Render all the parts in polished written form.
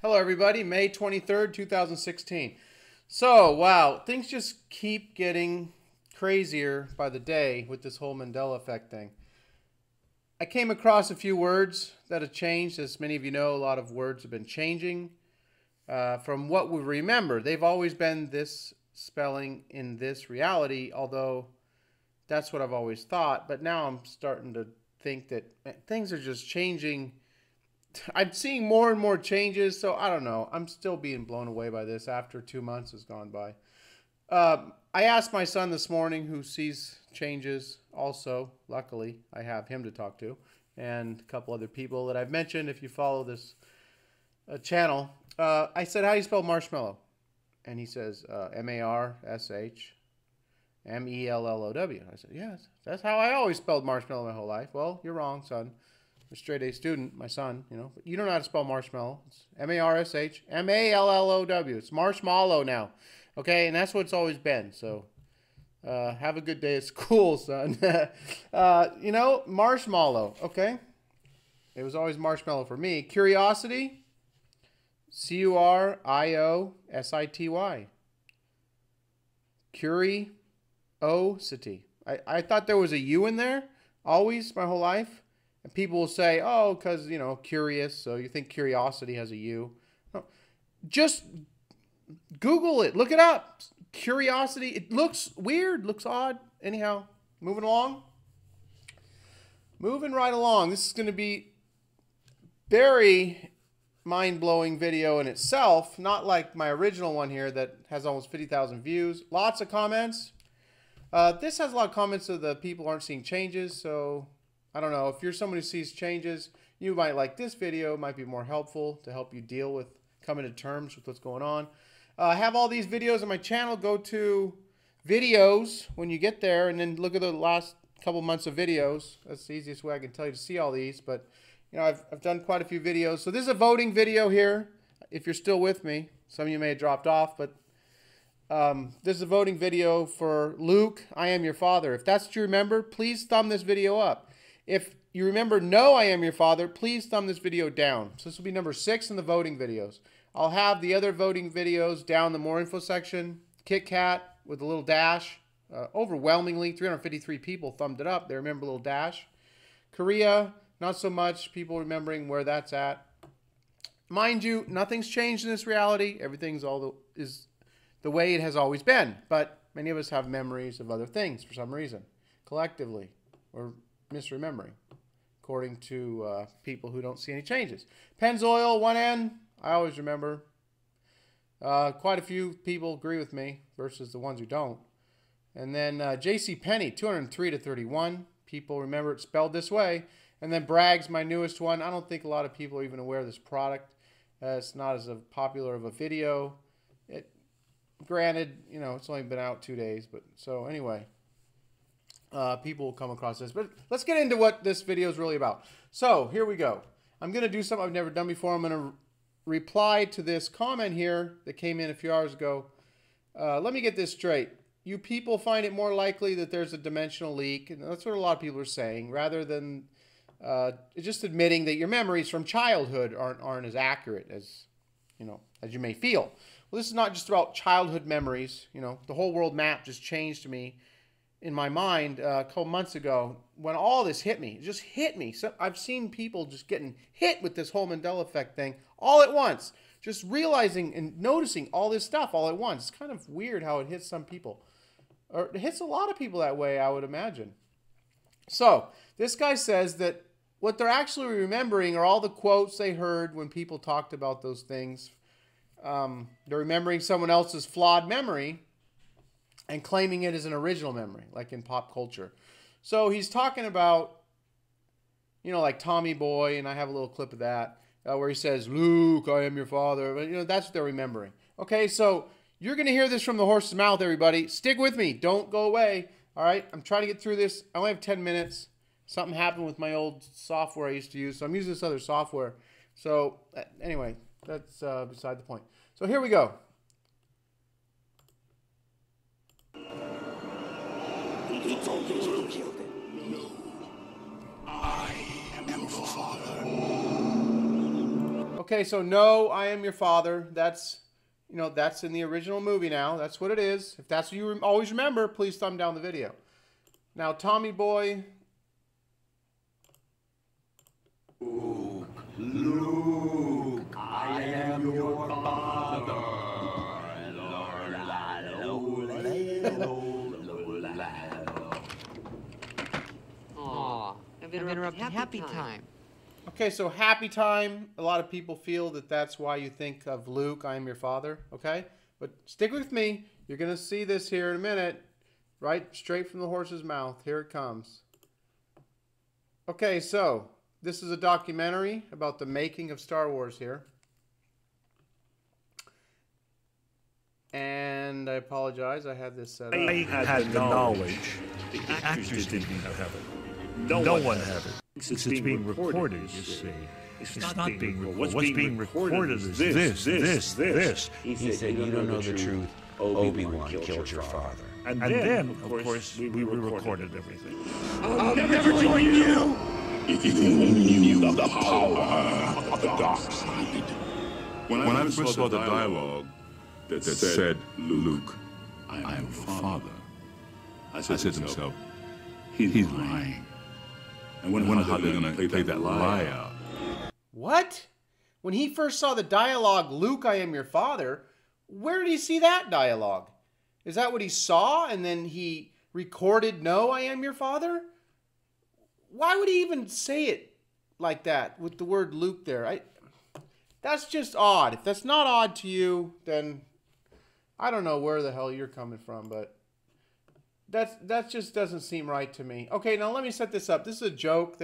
Hello, everybody. May 23rd, 2016. So, wow, things just keep getting crazier by the day with this whole Mandela effect thing. I came across a few words that have changed. As many of you know, a lot of words have been changing from what we remember. They've always been this spelling in this reality, although that's what I've always thought. But now I'm starting to think that things are just changing. I'm seeing more and more changes, so I don't know. I'm still being blown away by this after 2 months has gone by. I asked my son this morning, who sees changes also. Luckily, I have him to talk to, and a couple other people that I've mentioned if you follow this channel. I said, how do you spell marshmallow? And he says, M-A-R-S-H-M-E-L-L-O-W. I said, yes, that's how I always spelled marshmallow my whole life. Well, you're wrong, son. A straight A student, my son, but you don't know how to spell marshmallow. It's M-A-R-S-H-M-A-L-L-O-W. It's marshmallow now, okay? And that's what it's always been. So have a good day at school, son. Marshmallow, okay? It was always marshmallow for me. Curiosity, C-U-R-I-O-S-I-T-Y. Curiosity. I thought there was a U in there always my whole life. And people will say, oh, because, curious, so you think curiosity has a U. No. Just Google it. Look it up. Curiosity. It looks weird, looks odd. Anyhow, moving along. Moving right along. This is going to be very mind-blowing video in itself. Not like my original one here that has almost 50,000 views. Lots of comments. This has a lot of comments of the people aren't seeing changes, so I don't know. If you're someone who sees changes, you might like this video. It might be more helpful to help you deal with coming to terms with what's going on. I have all these videos on my channel. Go to videos when you get there and then look at the last couple months of videos. That's the easiest way I can tell you to see all these. But, I've done quite a few videos. So this is a voting video here, if you're still with me. Some of you may have dropped off, but this is a voting video for Luke, I Am Your Father. If that's what you remember, please thumb this video up. If you remember No, I Am Your Father, please thumb this video down. So this will be number 6 in the voting videos. I'll have the other voting videos down the more info section. Kit Kat with a little dash. Overwhelmingly, 353 people thumbed it up. They remember a little dash. Korea, not so much people remembering where that's at. Mind you, nothing's changed in this reality. Everything's is the way it has always been. But many of us have memories of other things for some reason. Collectively, or misremembering, according to people who don't see any changes. Pennzoil, 1N, I always remember. Quite a few people agree with me versus the ones who don't. And then JCPenney, 203 to 31. People remember it spelled this way. And then Bragg's my newest one. I don't think a lot of people are even aware of this product. It's not as popular of a video. Granted, it's only been out 2 days, but so anyway. People will come across this. But let's get into what this video is really about. So here we go. I'm going to do something I've never done before. I'm going to reply to this comment here that came in a few hours ago. Let me get this straight. You people find it more likely that there's a dimensional leak, and that's what a lot of people are saying, rather than just admitting that your memories from childhood aren't as accurate as you may feel. Well, this is not just about childhood memories. The whole world map just changed to me in my mind a couple months ago when all this hit me. It just hit me. So I've seen people just getting hit with this whole Mandela effect thing all at once. Just realizing and noticing all this stuff all at once. It's kind of weird how it hits some people. Or it hits a lot of people that way, I would imagine. So this guy says that what they're actually remembering are all the quotes they heard when people talked about those things. They're remembering someone else's flawed memory and claiming it as an original memory, like in pop culture. So he's talking about, like Tommy Boy, and I have a little clip of that, where he says, Luke, I am your father. But, that's what they're remembering. Okay, so you're going to hear this from the horse's mouth, everybody. Stick with me. Don't go away. All right, I'm trying to get through this. I only have 10 minutes. Something happened with my old software I used to use, so I'm using this other software. So, anyway, that's beside the point. So here we go. He told you who killed him. No. I am your father. Okay, so no, I am your father. That's, you know, that's in the original movie now. That's what it is. If that's what you always remember, please thumb down the video. Now, Tommy Boy. Luke, I am your father. Aw, I've interrupted happy time. Okay, so happy time. A lot of people feel that that's why you think of Luke, I am your father, okay? But stick with me. You're going to see this here in a minute. Right straight from the horse's mouth. Here it comes. Okay, so this is a documentary about the making of Star Wars here. And I apologize, I had this set up. I had the knowledge. The actors didn't have it. No one had it. It's being recorded, you see. It's not being recorded. What's being recorded is this. He said, you don't know the truth. Obi-Wan killed your father. And then, of course, we recorded everything. I'll never join you! If you knew the power of the dark side. When I first saw the dialogue that said, Luke, I am your father, I said to myself, he's lying. I wonder how they're going to play that lie out. What? When he first saw the dialogue, Luke, I am your father, where did he see that dialogue? Is that what he saw and then he recorded, no, I am your father? Why would he even say it like that with the word Luke there? That's just odd. If that's not odd to you, then I don't know where the hell you're coming from, but that just doesn't seem right to me. Okay, now let me set this up. This is a joke.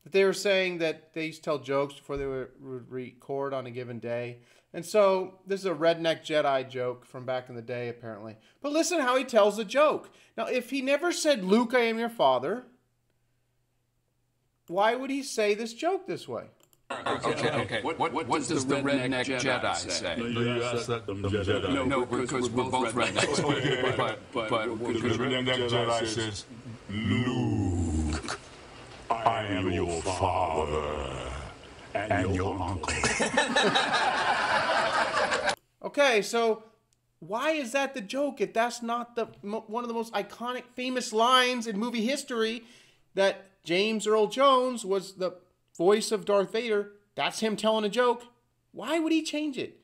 They were saying that they used to tell jokes before they would record on a given day. And so this is a redneck Jedi joke from back in the day, apparently. But listen how he tells the joke. Now, if he never said, Luke, I am your father, why would he say this joke this way? Okay. What does the redneck Jedi say? You asked that them Jedi. No, because we're both rednecks. But Because redneck Jedi says, Luke, I am your father and your uncle. Okay, so why is that the joke if that's not one of the most iconic, famous lines in movie history that James Earl Jones was the voice of Darth Vader? That's him telling a joke. Why would he change it?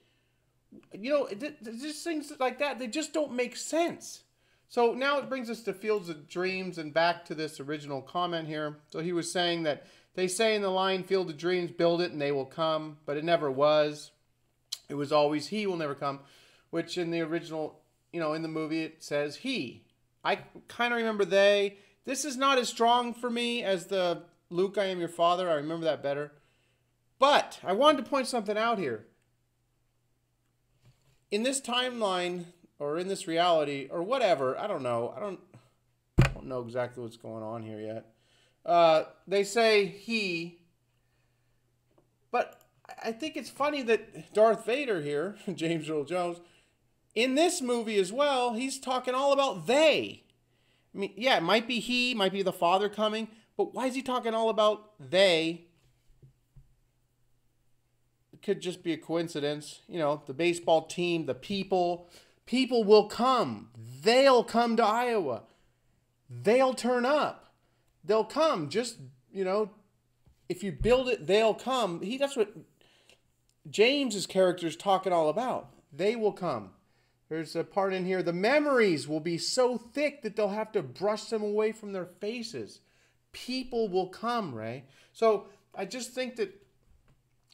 You know, just things like that, they just don't make sense. So now it brings us to Fields of Dreams and back to this original comment here. So he was saying that they say in the line, Field of Dreams, build it and they will come, but it never was. It was always he will never come, which in the original, you know, in the movie it says he. I kind of remember they. This is not as strong for me as the Luke, I am your father. I remember that better. But I wanted to point something out here. In this timeline, or in this reality, or whatever, I don't know. I don't know exactly what's going on here yet. They say he, but I think it's funny that Darth Vader here, James Earl Jones, in this movie as well, he's talking all about they. I mean, yeah, it might be he, might be the father coming, but why is he talking all about they? It could just be a coincidence. You know, the baseball team, the people will come. They'll come to Iowa. They'll turn up. They'll come. Just, you know, if you build it, they'll come. That's what James's character is talking all about. They will come. There's a part in here. The memories will be so thick that they'll have to brush them away from their faces. People will come, Ray. So I just think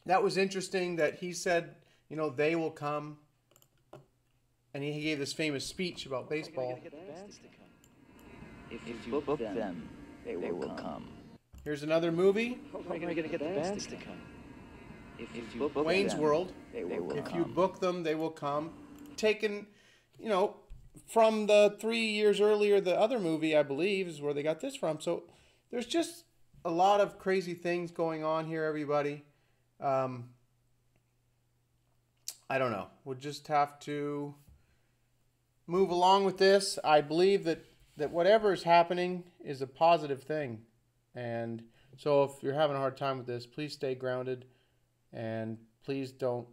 that was interesting that he said, you know, they will come. And he gave this famous speech about baseball. If you book them, they will come. Here's another movie. How are you going to get the bands to come? If you book Wayne's them, World. they will come. If you book them, they will come. Taken, you know, from the 3 years earlier, the other movie, I believe, is where they got this from. So there's just a lot of crazy things going on here, everybody. I don't know. We'll just have to move along with this. I believe that whatever is happening is a positive thing. And so if you're having a hard time with this, please stay grounded. And please don't